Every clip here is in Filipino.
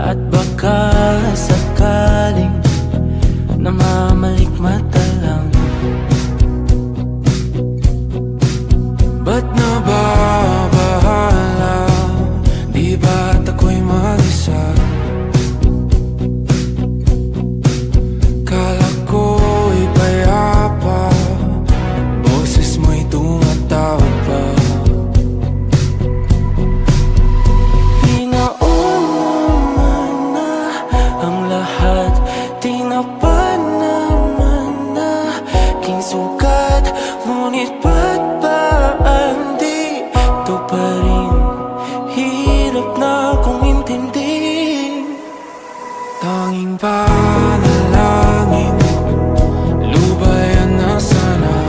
At baka sakaling namamalikmata lang. Ba't nababahala? Di ba't ako'y mag-isa? Kala ko'y payapa, boses mo'y tumatawag pa. Tinapa naman na aking sugat, ngunit ba't ba andito pa rin? Hirap na akong intindihin. Tanging panalangin, lubayan na sana.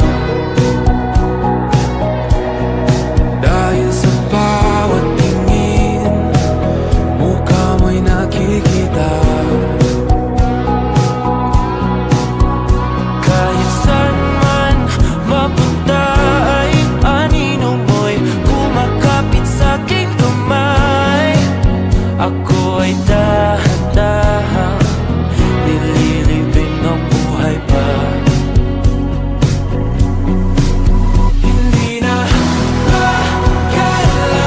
Dahil sa bawat tingin, mukha mo'y nakikita. Ako ay dahan-dahan nililibing ng buhay pa. Hindi na makalaya,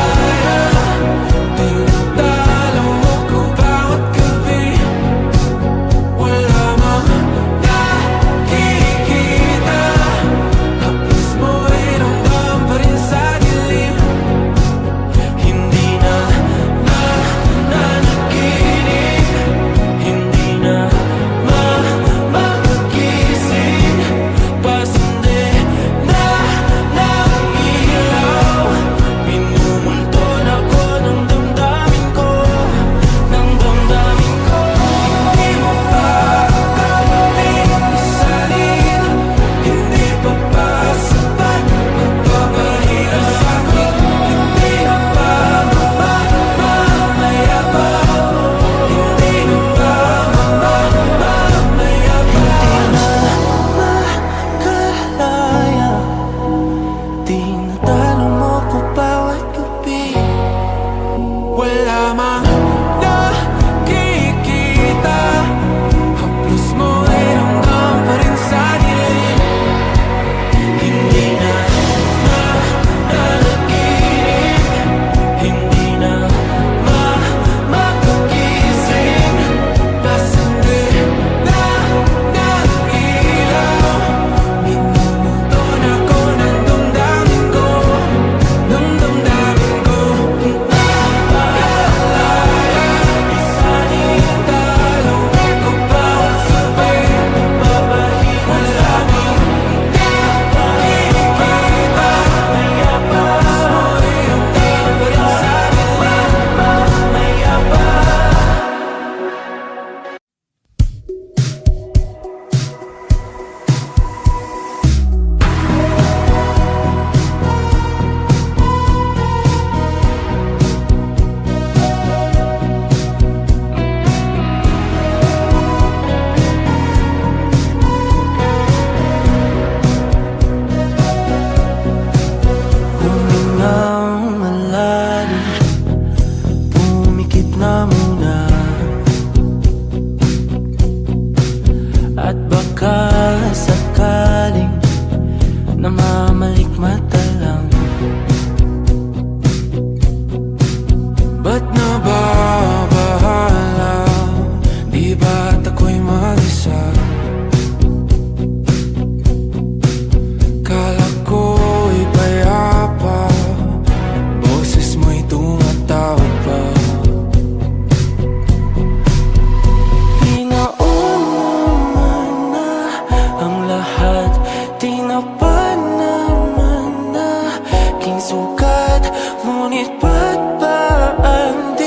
tinatalo mo ko bawat gabi. Wala mang nakikita, tapos mo ay ramdam pa rin sa dilim. Hindi na tinatalo mo ko bawat gabi. Wala mang nakikita, haplos mo ay ramdam pa rin sa dilim. Hindi na nanaginip, hindi na makagising. Pasandi na ng ilaw, minumulton ako ng damdamin ko. Isanitalo ko bawat sabi, babahiwan sa amin. Nakikita, mayabas mo yung tayo pa rin sa dilim. Mayabas. Humingang malalim, pumikit na muna. At baka sakaling namamalikmata lang. Ba't nababahala? Di ba't ako'y mag-isa? Kala ko'y payapa, boses mo'y tumatawag pa. Pinauna na ang lahat, tinapa naman na aking sugat, ngunit ba't ba andito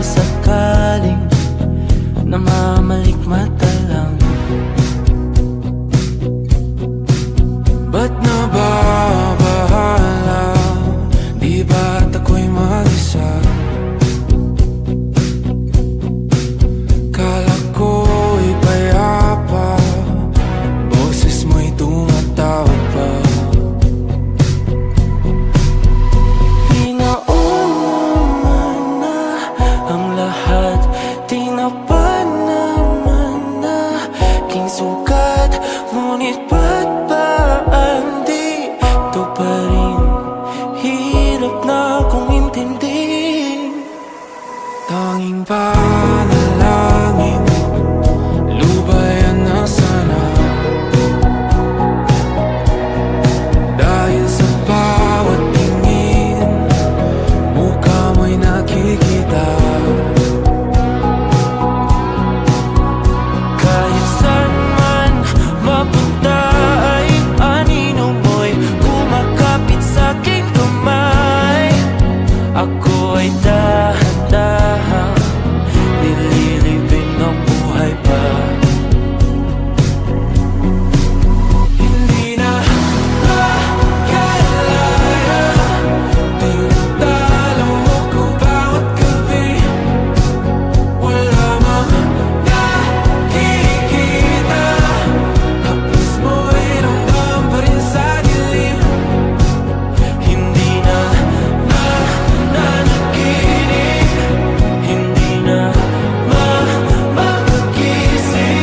sakaling namamalikmata lang. Ba't nababahala? Di ba't ako'y mag-isa? Kala ko'y payapa, boses mo'y tumatawag pa. Pinauna na ang lahat, tinapan naman na king sukat. Ngunit ba't ba andito pa rin? Hirap na kong intindihin. Tanging panalangin, lubayan na sana. Dahil sa bawat tingin, mukha mo'y nakikita. Kahit saan man mapunta ay anino mo'y kumakapit sa aking kamay. Ako ay dahan-dahan nililibing ng buhay pa. Hindi na makalaya, tinatalo mo ko bawat gabi. Wala mang nakikita, hapos mo'y ramdam pa rin sa dilim. Hindi na nananaginip, hindi na mapagising.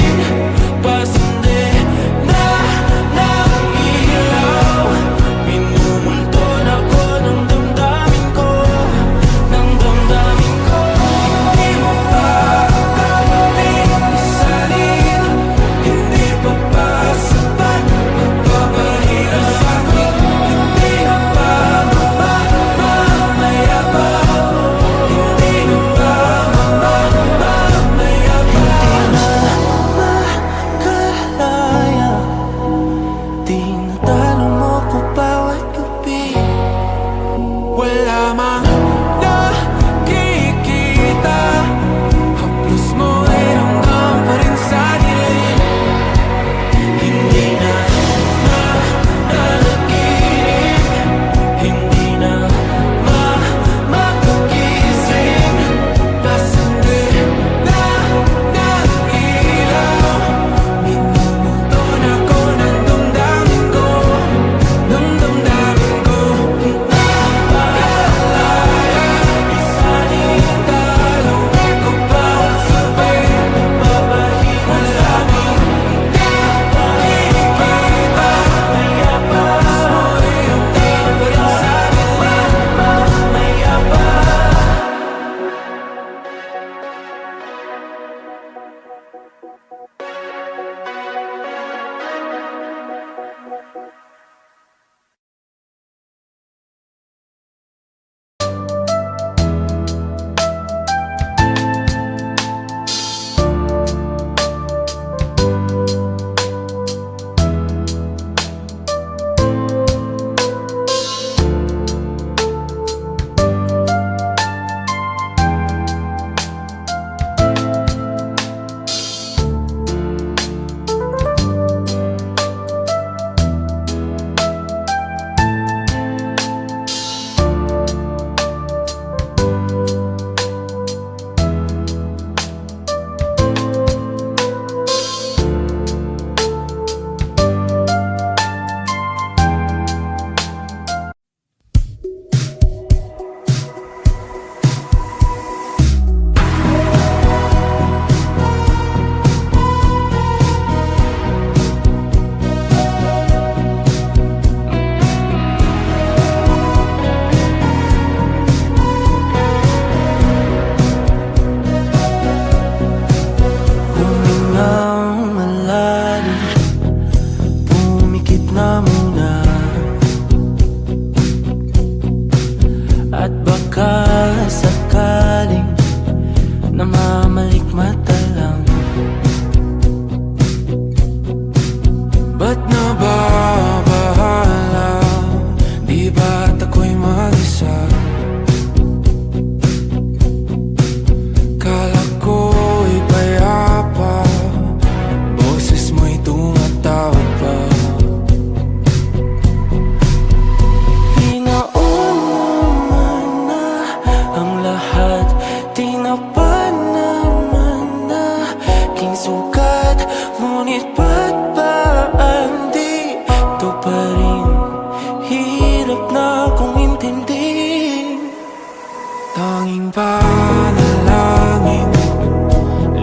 Tanging panalangin,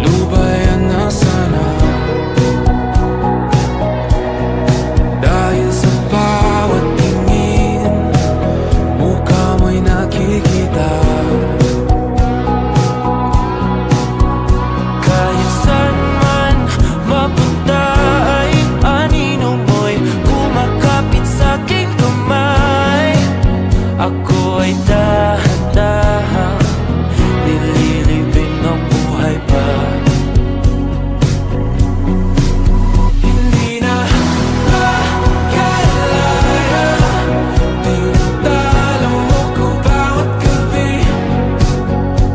lubayan na sana. Dahil sa bawat tingin, mukha mo'y nakikita. Kahit saan man mapunta ay anino mo'y kumakapit sa'king kamay. Ako ay dahan-dahan nililibing ng buhay pa. Hindi na makalaya, tinatalo mo ko bawat gabi.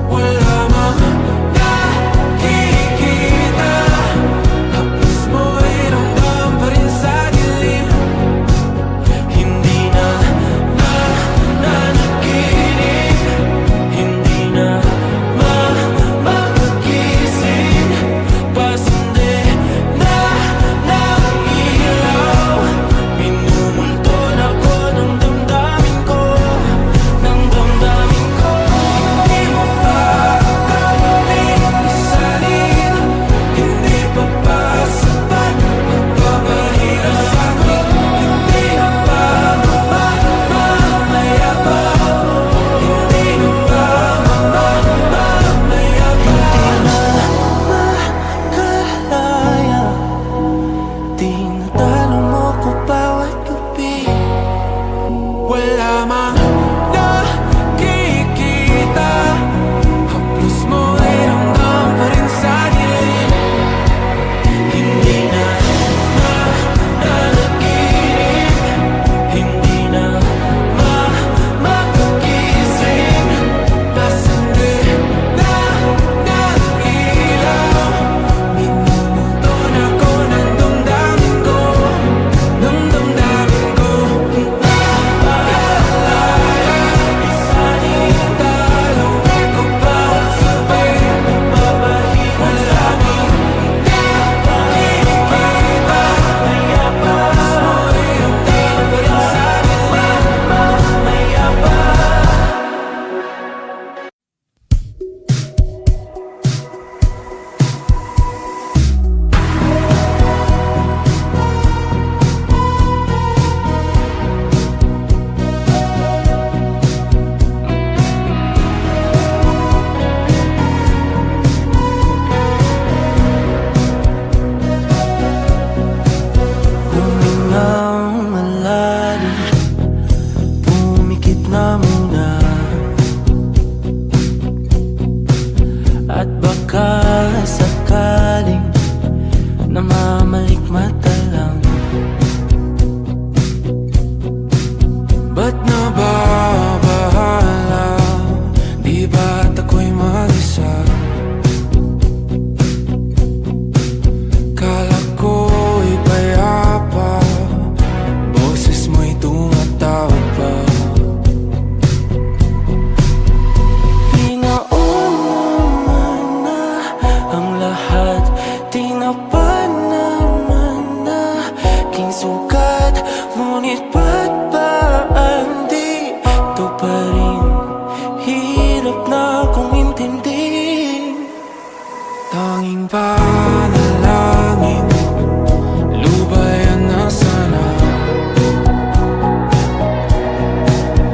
Wala mang nakikita, haplos mo'y ramdam pa rin sa dilim. Hindi na nananaginip, hindi na mapagising. Pasende na ng ilaw, minumulton ako ng damdamin ko, ng damdamin ko. Hindi mo pa kami isalin, hindi pa ba sapat magpapahirap sa'kin? Hindi na ba mamamaya pa? Hindi na ba mamamaya pa? Makalaya, tinatalo mo ko bawat gabi. Wala mang nakikita, haplos mo'y ramdam pa rin sa dilim. Hindi na nananaginip, hindi na mapagising. Pasende na ng ilaw, minumulton ako ng damdamin ko, ng damdamin ko. Makalaya, isalin talo ko bawat sabi, mapapahirap sa'kin. Nakikita, haplos mo'y ramdam pa rin sa dilim. Mamaya pa. Humingang malalim, pumikit na muna, at baka sakaling namamalikmata lang. Ba't nababahala? Di ba't ako'y mag-isa? Kala ko'y payapa, boses mo'y tumatawag pa. Pinauna na ang lahat, tinapan naman na king sugat. Ngunit ba't ba di ito pa rin? Hirap na kong intindihin. Tanging panalangin, lubayan na sana.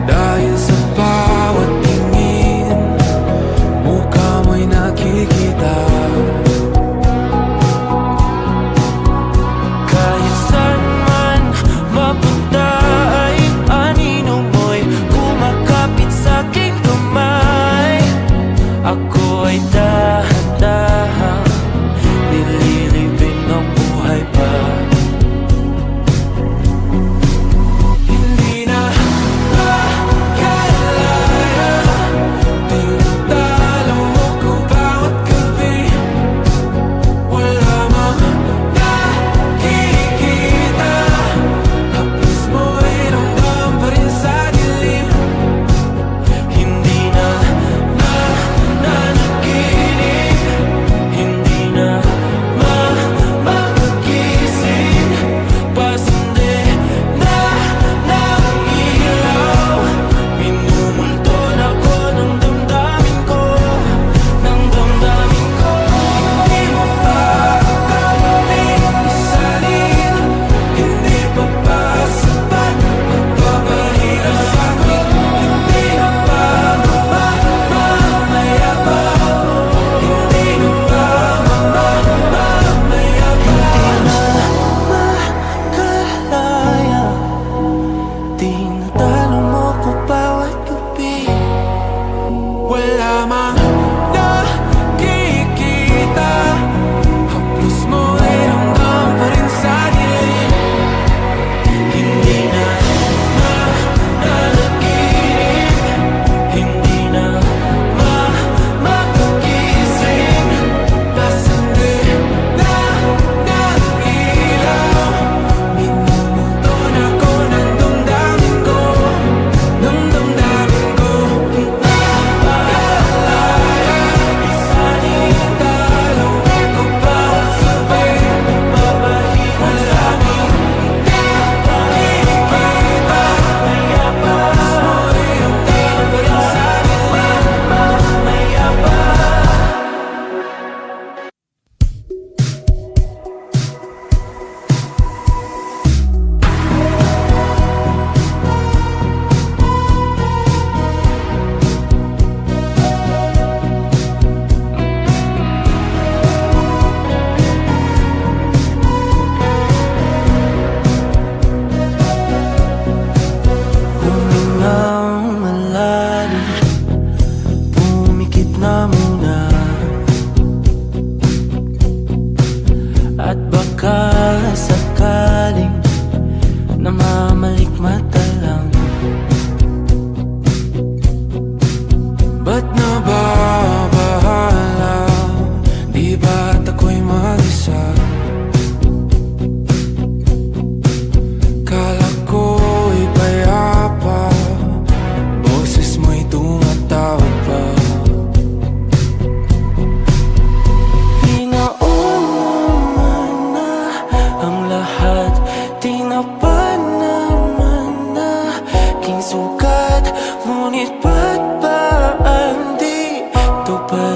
Dahil sa bawat tingin, mukha mo'y nakikita. Kahit saan man mapunta ay anino mo'y kumakapit sa'king kamay. Ako ay dahan-dahan lamang nakikita. Haplos mo'y ramdam pa rin sa dilim. Hindi na nanaginip, hindi na makagising. Nasandi na ng ilaw, minumulton ako ng damdamin ko, ng damdamin ko. Naaalala, isanin talo ko pa sabay papahinga sa amin. Nakikita, haplos mo'y ramdam pa rin sa dilim. Humingang malalim, pumikit na muna, at baka sakaling namamalikmata lang. Ba't nababahala? Di ba't ako'y mag-isa? Kala ko'y payapa, boses mo'y tumatawag pa. Pinauna na ang lahat, tinapan naman na king sukat. Ngunit ba't ba di ito pa